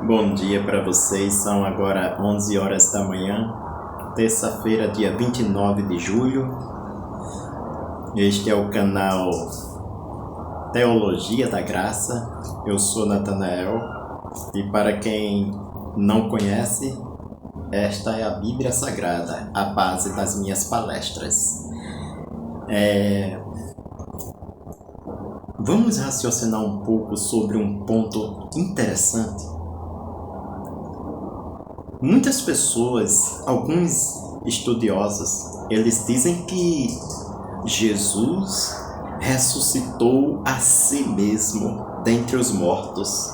Bom dia para vocês, são agora 11 horas da manhã, terça-feira, dia 29 de julho. Este é o canal Teologia da Graça. Eu sou Natanael e para quem não conhece, esta é a Bíblia Sagrada, a base das minhas palestras. Vamos raciocinar um pouco sobre um ponto interessante. Muitas pessoas, alguns estudiosos, eles dizem que Jesus ressuscitou a si mesmo dentre os mortos.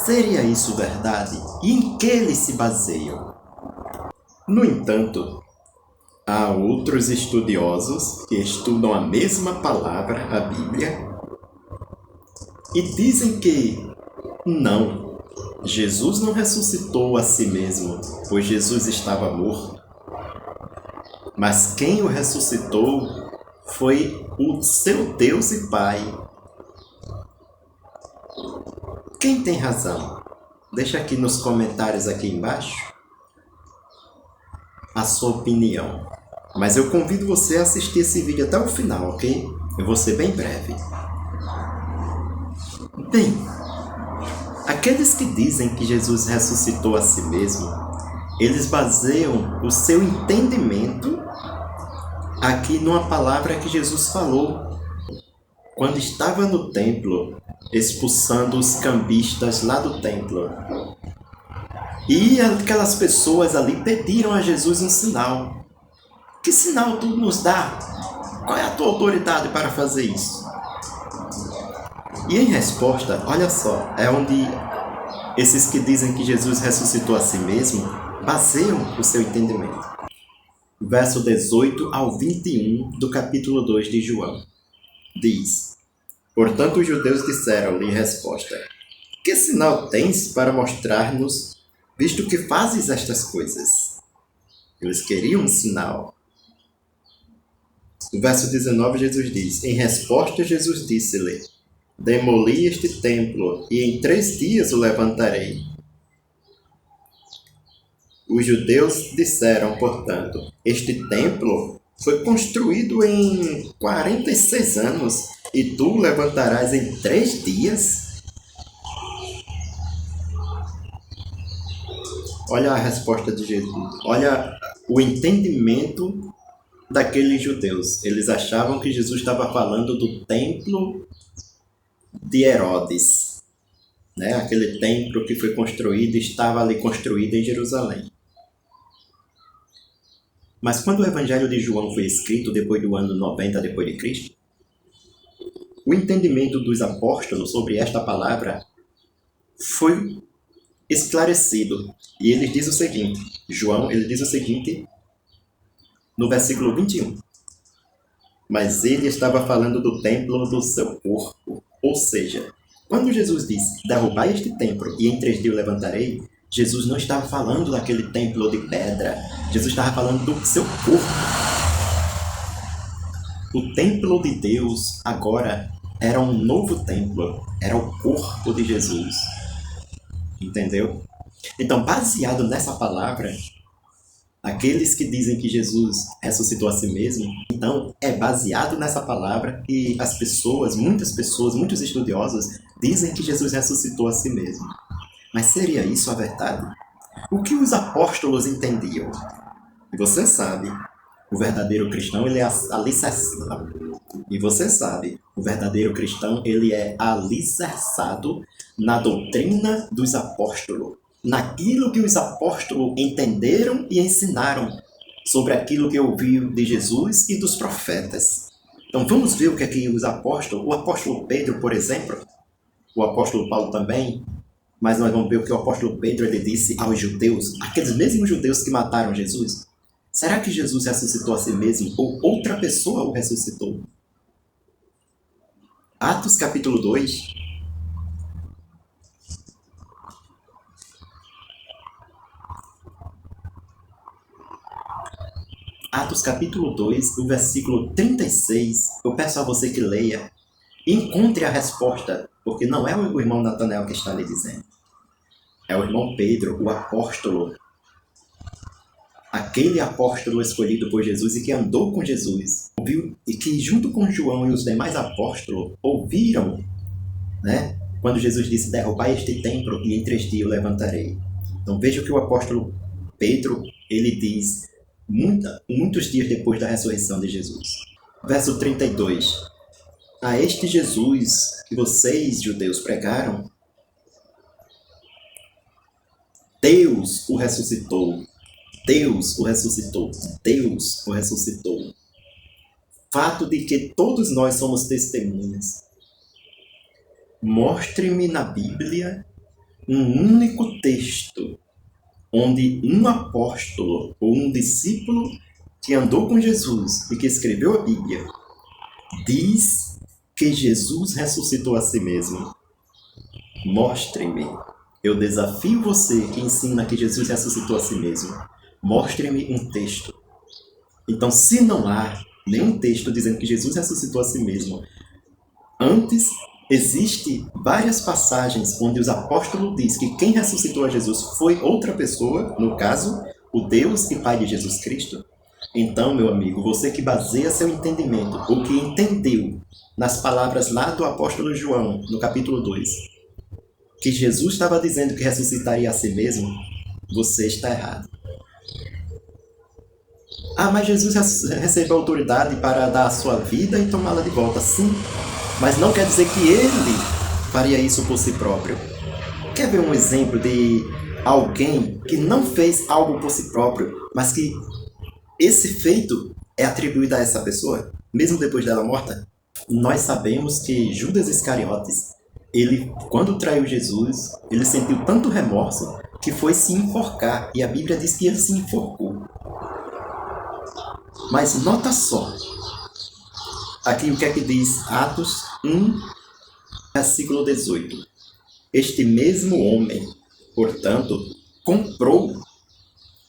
Seria isso verdade? E em que eles se baseiam? No entanto, há outros estudiosos que estudam a mesma palavra, a Bíblia, e dizem que não. Jesus não ressuscitou a si mesmo, pois Jesus estava morto. Mas quem o ressuscitou foi o seu Deus e Pai. Quem tem razão? Deixa aqui nos comentários aqui embaixo a sua opinião. Mas eu convido você a assistir esse vídeo até o final, ok? Eu vou ser bem breve. Bem, aqueles que dizem que Jesus ressuscitou a si mesmo, eles baseiam o seu entendimento aqui numa palavra que Jesus falou quando estava no templo, expulsando os cambistas lá do templo. E aquelas pessoas ali pediram a Jesus um sinal. Que sinal tu nos dá? Qual é a tua autoridade para fazer isso? E em resposta, olha só, é onde esses que dizem que Jesus ressuscitou a si mesmo baseiam o seu entendimento. Verso 18 ao 21 do capítulo 2 de João. Diz: Portanto os judeus disseram-lhe em resposta: Que sinal tens para mostrar-nos, visto que fazes estas coisas? Eles queriam um sinal. No verso 19 Jesus diz: Em resposta Jesus disse-lhe: Demoli este templo, e em 3 dias o levantarei. Os judeus disseram, portanto, este templo foi construído em 46 anos, e tu o levantarás em 3 dias? Olha a resposta de Jesus. Olha o entendimento daqueles judeus. Eles achavam que Jesus estava falando do templo de Herodes, né? Aquele templo que foi construído, estava ali construído em Jerusalém. Mas quando o Evangelho de João foi escrito depois do ano 90 depois de Cristo, o entendimento dos apóstolos sobre esta palavra foi esclarecido. E ele diz o seguinte, João, ele diz o seguinte no versículo 21. Mas ele estava falando do templo do seu corpo. Ou seja, quando Jesus disse, derrubai este templo e em 3 dias eu levantarei, Jesus não estava falando daquele templo de pedra. Jesus estava falando do seu corpo. O templo de Deus agora era um novo templo. Era o corpo de Jesus. Entendeu? Então, baseado nessa palavra, aqueles que dizem que Jesus ressuscitou a si mesmo, então é baseado nessa palavra que as pessoas, muitos estudiosos, dizem que Jesus ressuscitou a si mesmo. Mas seria isso a verdade? O que os apóstolos entendiam? E você sabe, o verdadeiro cristão ele é alicerçado. E você sabe, o verdadeiro cristão ele é alicerçado na doutrina dos apóstolos. Naquilo que os apóstolos entenderam e ensinaram sobre aquilo que ouviu de Jesus e dos profetas. Então vamos ver o que é que os apóstolos, o apóstolo Pedro, por exemplo, o apóstolo Paulo também, mas nós vamos ver o que o apóstolo Pedro ele disse aos judeus, aqueles mesmos judeus que mataram Jesus. Será que Jesus ressuscitou a si mesmo ou outra pessoa o ressuscitou? Atos capítulo 2. Atos capítulo 2, o versículo 36. Eu peço a você que leia e encontre a resposta, porque não é o irmão Natanael que está lhe dizendo. É o irmão Pedro, o apóstolo. Aquele apóstolo escolhido por Jesus e que andou com Jesus. Ouviu, e que junto com João e os demais apóstolos ouviram, né? Quando Jesus disse, derrubai este templo e em 3 dias eu levantarei. Então veja que o apóstolo Pedro, ele diz muitos dias depois da ressurreição de Jesus. Verso 32. A este Jesus que vocês, judeus, pregaram, Deus o ressuscitou. Deus o ressuscitou. Deus o ressuscitou. Fato de que todos nós somos testemunhas. Mostre-me na Bíblia um único texto onde um apóstolo ou um discípulo que andou com Jesus e que escreveu a Bíblia diz que Jesus ressuscitou a si mesmo. Mostre-me. Eu desafio você que ensina que Jesus ressuscitou a si mesmo. Mostre-me um texto. Então, se não há nenhum texto dizendo que Jesus ressuscitou a si mesmo, antes existe várias passagens onde os apóstolos dizem que quem ressuscitou a Jesus foi outra pessoa, no caso, o Deus e Pai de Jesus Cristo. Então, meu amigo, você que baseia seu entendimento, ou que entendeu nas palavras lá do apóstolo João, no capítulo 2, que Jesus estava dizendo que ressuscitaria a si mesmo, você está errado. Ah, mas Jesus recebeu autoridade para dar a sua vida e tomá-la de volta. Sim, mas não quer dizer que ele faria isso por si próprio. Quer ver um exemplo de alguém que não fez algo por si próprio, mas que esse feito é atribuído a essa pessoa, mesmo depois dela morta? Nós sabemos que Judas Iscariotes, ele, quando traiu Jesus, ele sentiu tanto remorso que foi se enforcar. E a Bíblia diz que ele se enforcou. Mas nota só, aqui o que é que diz Atos 1, versículo 18. Este mesmo homem, portanto, comprou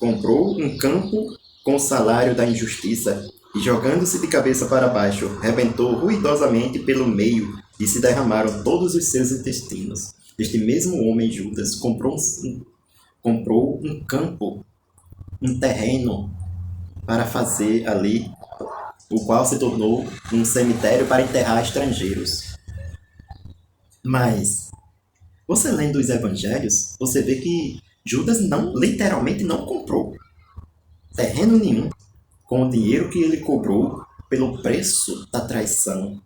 um campo com o salário da injustiça e, jogando-se de cabeça para baixo, rebentou ruidosamente pelo meio e se derramaram todos os seus intestinos. Este mesmo homem, Judas, comprou um campo, um terreno, para fazer ali, o qual se tornou um cemitério para enterrar estrangeiros. Mas, você lendo os evangelhos, você vê que Judas literalmente não comprou terreno nenhum com o dinheiro que ele cobrou pelo preço da traição,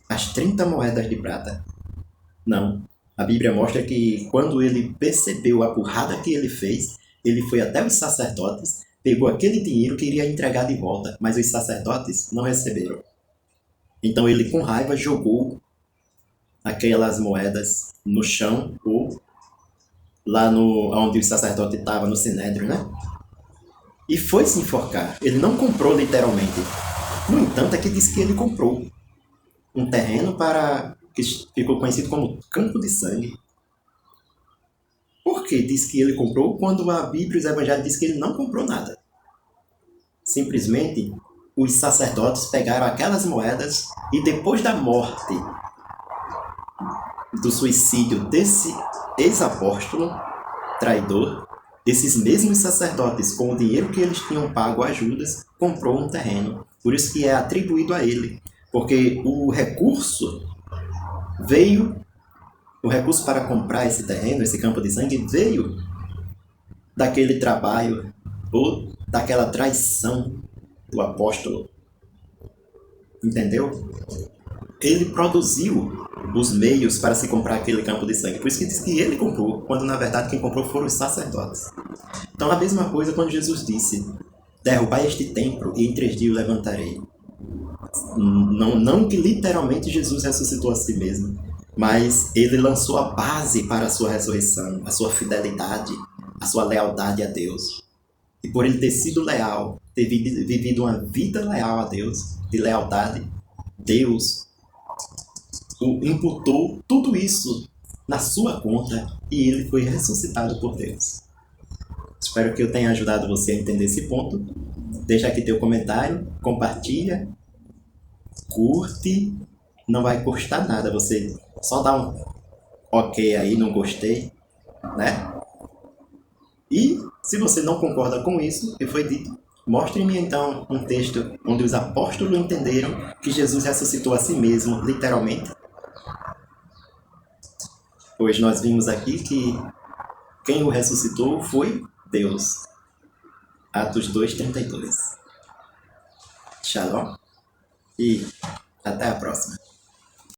as 30 moedas de prata. Não. A Bíblia mostra que quando ele percebeu a burrada que ele fez, ele foi até os sacerdotes, pegou aquele dinheiro que iria entregar de volta, mas os sacerdotes não receberam. Então ele, com raiva, jogou aquelas moedas no chão, ou lá onde o sacerdote estava, no Sinédrio, né? E foi se enforcar. Ele não comprou literalmente. No entanto, aqui diz que ele comprou um terreno que ficou conhecido como Campo de Sangue. Por que diz que ele comprou quando a Bíblia e os Evangelhos diz que ele não comprou nada? Simplesmente, os sacerdotes pegaram aquelas moedas e depois da morte, do suicídio desse ex-apóstolo traidor, esses mesmos sacerdotes, com o dinheiro que eles tinham pago a Judas, comprou um terreno. Por isso que é atribuído a ele. Porque o recurso para comprar esse terreno, esse campo de sangue, veio daquele trabalho ou daquela traição do apóstolo. Entendeu? Ele produziu os meios para se comprar aquele campo de sangue. Por isso que diz que ele comprou, quando na verdade quem comprou foram os sacerdotes. Então a mesma coisa quando Jesus disse, derrubai este templo e em 3 dias o levantarei. Não que literalmente Jesus ressuscitou a si mesmo, mas ele lançou a base para a sua ressurreição, a sua fidelidade, a sua lealdade a Deus. E por ele ter sido leal, ter vivido uma vida leal a Deus, de lealdade, Deus imputou tudo isso na sua conta e ele foi ressuscitado por Deus. Espero que eu tenha ajudado você a entender esse ponto. Deixa aqui teu comentário, compartilha, curte, não vai custar nada, você só dá um ok aí, não gostei, né? E se você não concorda com isso, que foi dito, mostre-me então um texto onde os apóstolos entenderam que Jesus ressuscitou a si mesmo, literalmente. Pois nós vimos aqui que quem o ressuscitou foi Deus. Atos 2:32. Shalom e até a próxima.